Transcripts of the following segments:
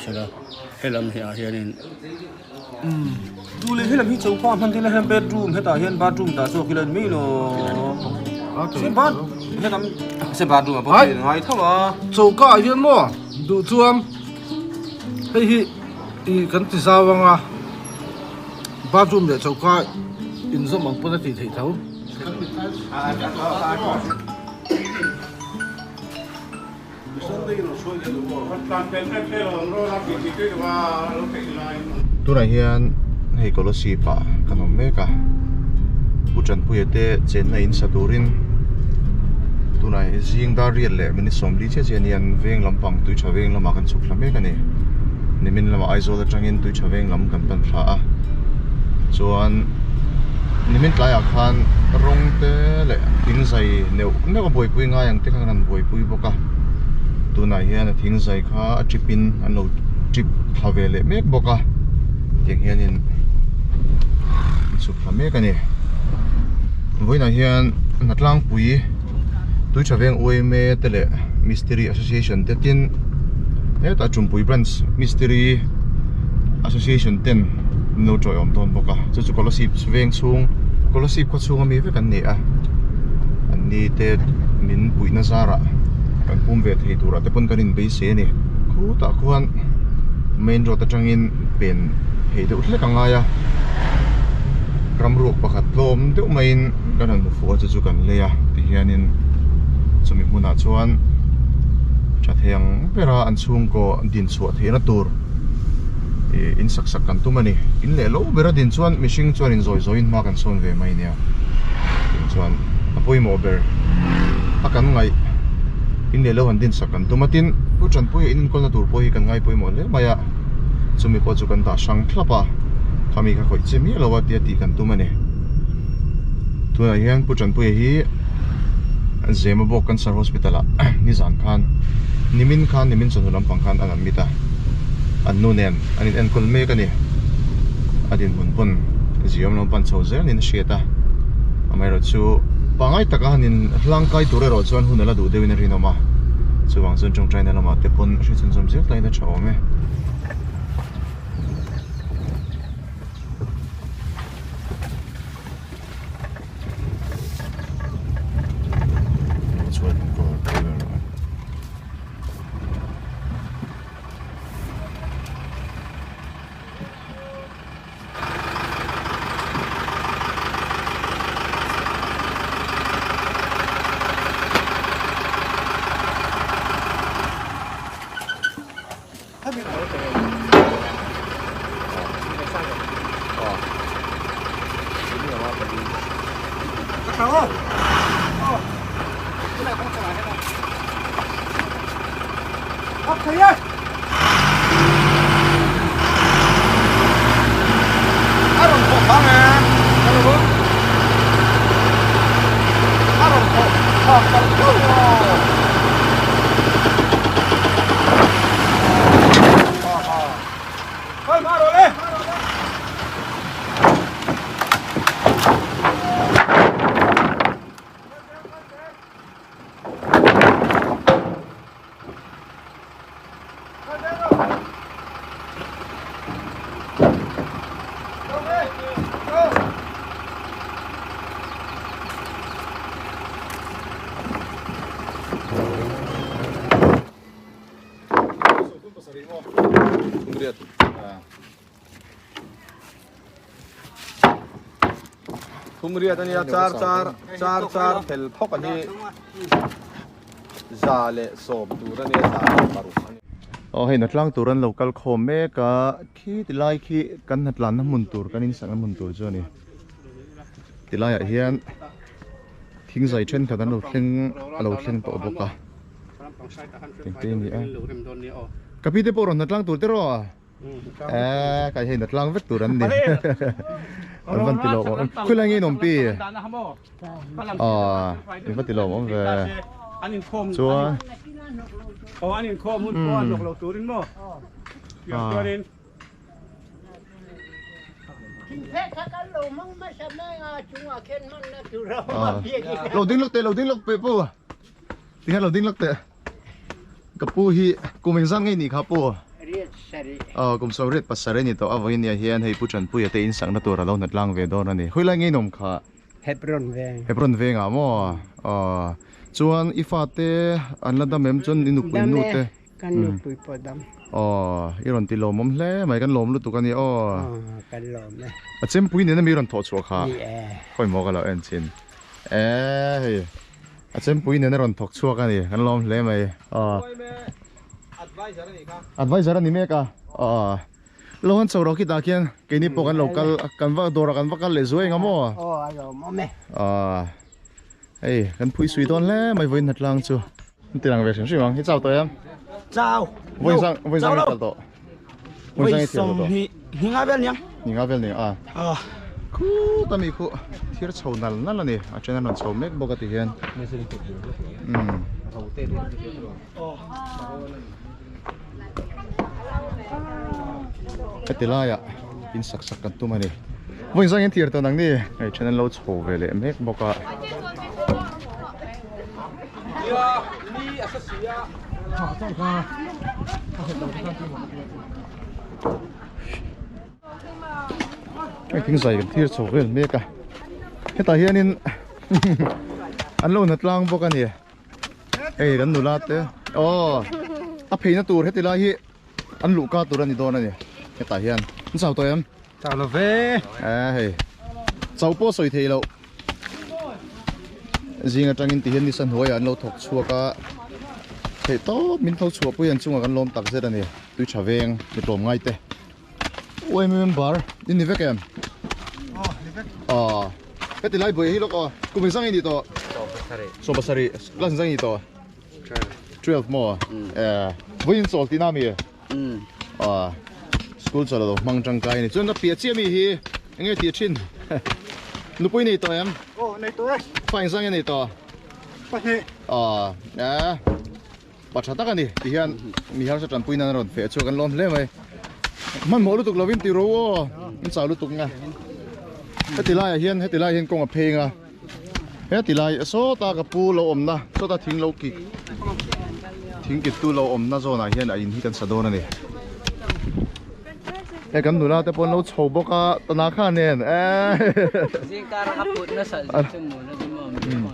chela helam hi a hianinดูเลยให้เราพี่เจ้าความพันที่เราให้เบดรูมให้ตาเห็นบาร์รูมตาโซกิเลนไม่เนาะเซบาร์ให้ทำเซบาร์รูมอ่ะพวกนี้ไงเท่าไหร่โจก้าเห็นมั้งดูจวมเฮ้ยอีกันที่สาวังอ่ะบาร์รูมเดี๋ยวโจก้าอินสมองปุ่นที่ที่เท่าตัวไหนเฮียนให้กอลสีป่าขนมเมกะผู้จันผู้ยเตเจนในอินสตูรินตัวไหนจิงดาเรียนเละมินิสมลีเจเนียนเวงลำปังตุยชาเวงลำมากันสุขลำเมกันนี่นี่มินลำมาไอโซลจังเงินตุยชาเวงลำกันปันพระส่วนนี่มินกลายอาคารรงเตเละทิ้งใส่เนื้อก็บวยปุยง่ายอย่างที่ข้างนั้นบวยปุยบกะตัวไหนเฮียนทิ้งใส่ข้าจิปินอันโนจิปพาเวเละเมกบกะเด็กเฮียนินสุขเมกันนี่วันนี้เฮียนนัดล่างปุยตุยชาเวงอวยเมเตเล่มิสทรีแอสโซเชชันเต็นแต่จุ่มปุยแบรนด์มิสทรีแอสโซเชชันเต็นโนจอยอมตอนบอกอ่ะจะจุกอลสิบเวงสูงกอลสิบก็สูงมีเวกันนี่อ่ะอันนี้เตมินปุยนาซาระกันปุ่มเวทให้ตัวแต่ปนกันอินเบสเซนี่คู่ตะควันเมนโรตจังอินเป็นเหตุอุดเล็กง่ายอะกรำรูปประคัดลมเดี๋ยวไม่กันหันหัวจะจุกันเลยอะที่เฮียนินสมิมุนาชวนจะเทียงเวลาอันสูงก็ดินสวดเฮียนตัวอินสักกันตัวมันนี่อินเล่โลเวลาดินชวนมิชิงชวนอินซอยมากันส่วนเวไม่เนี่ยดินชวนอภัยโมเบอร์อากันไงอินเล่โลหันดินสักกันตัวมาตินผู้จันผู้อินคนละตัวผู้กันไงผู้หมดเลยมายะสมัยปัจจุบันตาช่างคลับอ่ะทำอีกข้อเจมี่เราว่าเดียดีกันตัวมันเนี่ยตัวไหนยังผู้จันผู้ฮีเจมาบอกกันสารฮอสพิทอลนิสานคันนิมินคันนิมินสนุนลำพังคันอันนั้นมิตาอันนู้นเองอันนี้เอ็นคนเมกันเนี่ยอันนี้บุญปุ่นจีอมลำพันโซเซนินเชียตาอเมริกาชูปังไอตะกันนินร่างกายตัวเรอชวนหุ่นละดูเดวินริโนมาชูวังส่วนจงใจนั่นละมาแต่ปุ่นชิดสมเสียใจนะชาวเมทุมเรียตอนนี้ชาร์เฮลพกอันนี้จาเลสอบดูตอนนี้จาเลปารุโอ้เห็นนัดล่างตัวนั้นเราคัลโคมเมกะขี้ติลายขี้กันนัดล้านน้ำมุนตัวกันนี่สั่งน้ำมุนตัวจ้านี่ติลายเฮียนทิ้งใส่เช่นกันนั้นเราเช่งตัวบกะตีนี่กับพี่เตปอร์นัดล่างตัวเตรอกายเห็นนัดล่างเวทตัวนั้นนี่วันที่เราคุยเรื่องนี้นมปีวันที่เราชัวอันนี้ข้อมูลก้อนเราตัวนี้มั้งตัวนี้ทิ้งแพะทักกันเรามั่งไม่ใช่แม่จุงเข็นมันนะตัวเราดิ้งลักเตะปูที่เราดิ้งลักเตะกับปูฮีกูไม่สั่งไงนี่ครับปู riết sari kum so ret pasare ni to avoi ni hian hei puchan pui te in sang na tur alo nat lang ve don ani hoila ngi nom kha hebron ve hebron ve nga mo chuan ifate anlada mem chon inu pui nu te kan nu pui podam iron ti lom hle mai kan lom lu tu kan ni kan lom ne a chem pui ne na mi ron tho chu kha ni khoi mo galo en chin hei a chem pui ne na ron thok chu ka ni kan lom hle mai advisor ni me ka lohan chawro ki ta kian keini pokan local kan va dora kan va kal le zoi ngamo ayo mame ei kan phui sui don le mai voin nat lang chu tilang ve sim simang hi chau to em chào voi sang kal to voi sang thiam to hi nga vel nyang ni nga vel ni khu tami khu thir chho nal nal ani a chena non chho mek boka ti hian Katilaya in sak kan tu mani voi sang thir to nang ni ai chena lo chho ve le mek boka cái tiếng giải cái thiệt sầu cái mẹ cả cái tài hiện in anh lâu nát lang bốc anh nhỉ ấy anh nụ lát thế áp phê nó tour hết thì là hi anh lũ cá tour anh đi đâu nè cái tài hiện anh sao tôi em chào là về hey cháu bố soi thế lâu riêng ở trong in tiền đi sân hội anh lâu thọc chua cả thế to mình thọc chua bây giờ chung anh lom tắc rất nè tôi trả về để lom ngay thế ôi mình bảo đi về kem cái tỷ lệ bơi hi lok cùng sang ini to so basari class sang ini to 12 more bơi sol ti nami school cho lo mang chang kai ni chun na pia chia mi hi nge ti chin nu pui ni to em này tôi fine sang ini to bắt chặt cái này thì hiện mi har sa tran pui na ron fe chu kan lom le mai man mo lu tuk lovin ti ro in chau lu tuk nga hết tỷ lệ hiền công ở phê nga hết tỷ lệ số ta gặp pu lâu ôm na số ta thính lâu kịch thính kịch tu lâu ôm na rồi này hiền in hi kan sa do na này cái cầm nụ la te pon lâu chầu bốc à ta na khan nen riêng ta ra kaput na sa chung mo na mo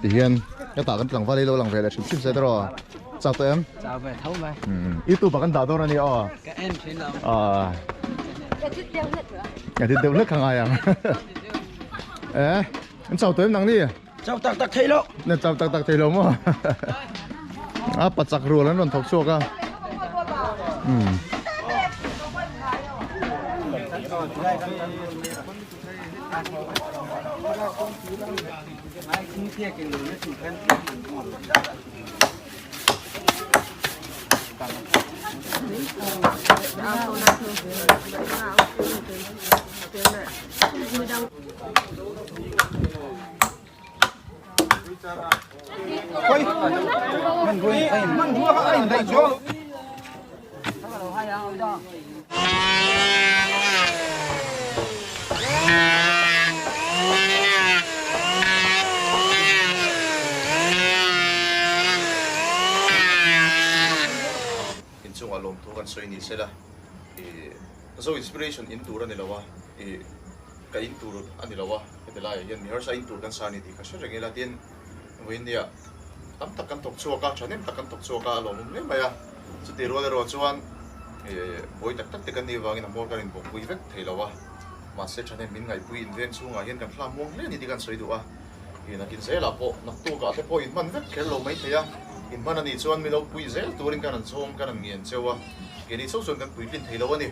thì hiền cái ta kan lang va lâu lang về là chim sẽ đó chào tụi em chào về thấu mày ít tu bạn đào đâu này cái em xin lỗi nhà thì đều nước hàng ai à anh chào tụi em nắng đi chào tắc thấy lộ nè chào tắc thấy lắm à bắt chặt rùa lên rồi thọc xuộc à quay mình vừa các anh đây chưa alom tu kan soi ni sela so inspiration in tur ani lawa ka in tur ani lawa etela yan mi har sa in tur kan sa ni ti ka sha ngela tin windia tam tak kan tok chuaka chanem tak kan tok chuaka alom me maya chu ti ro chuan boi tak tak te kan ni wangin amor kan in bok pui vek thei lawa ma se chanem min ngai pui in ven chunga hian kan hlam mong le ni ti kan soi duwa ina kin se la po nak tu ka te po in man vek khel lo mai theya in man ani chuan mi lo pui zel turin kan an chom kan an ngien chewa keni so son kan pui lin thei lo ani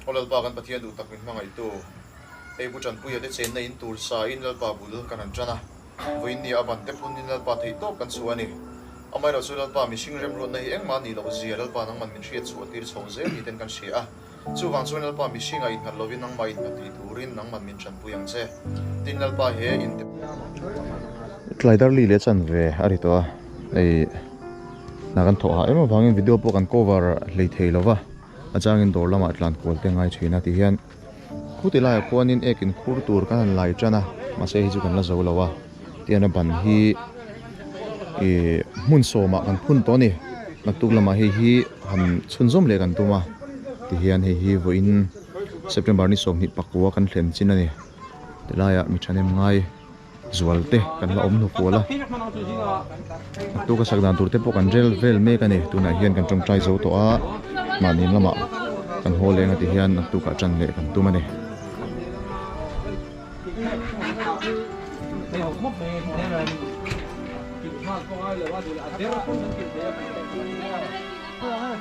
olal pa kan pathian du tak min mangai tu ei bu chan pui ate chen na in tur sa in lal pa bul kan an chana voin ni aban te pun in lal pa thei to kan chuani amai ro chu lal pa mi sing rem ro na hi eng ma ni lo zia lal pa nang man min hriat chu atir chho zel ni ten kan hria chu wang chu lal pa mi singa in ngal lovin nang mai in thei turin nang man min chan pui ang che tin lal pa he in te slider li le chan ve ari to ei nakan tho ha ema bangin video po kan cover lei thei lova achangin dor lama atlan kol te ngai thina ti hian khutila khuanin ekin khur tur kan lai chana ma se hi chu kan la zo lawa tiana ban hi mun so ma kan phun to ni naktuk lama hi han chunzom le kan tuma ti hian hi voin September ni som ni pakwa kan thlem chin ani telaya mi thanem ngai zualte kan la om nu kola tu ka sakdan turte po kan rel vel me kan e tuna hian kan tong trai zo to a manin lama kan hole nga ti hian tu ka chan le kan tuma ne Hãy subscribe cho kênh Ghiền Mì Gõ để không bỏ lỡ những video hấp dẫn.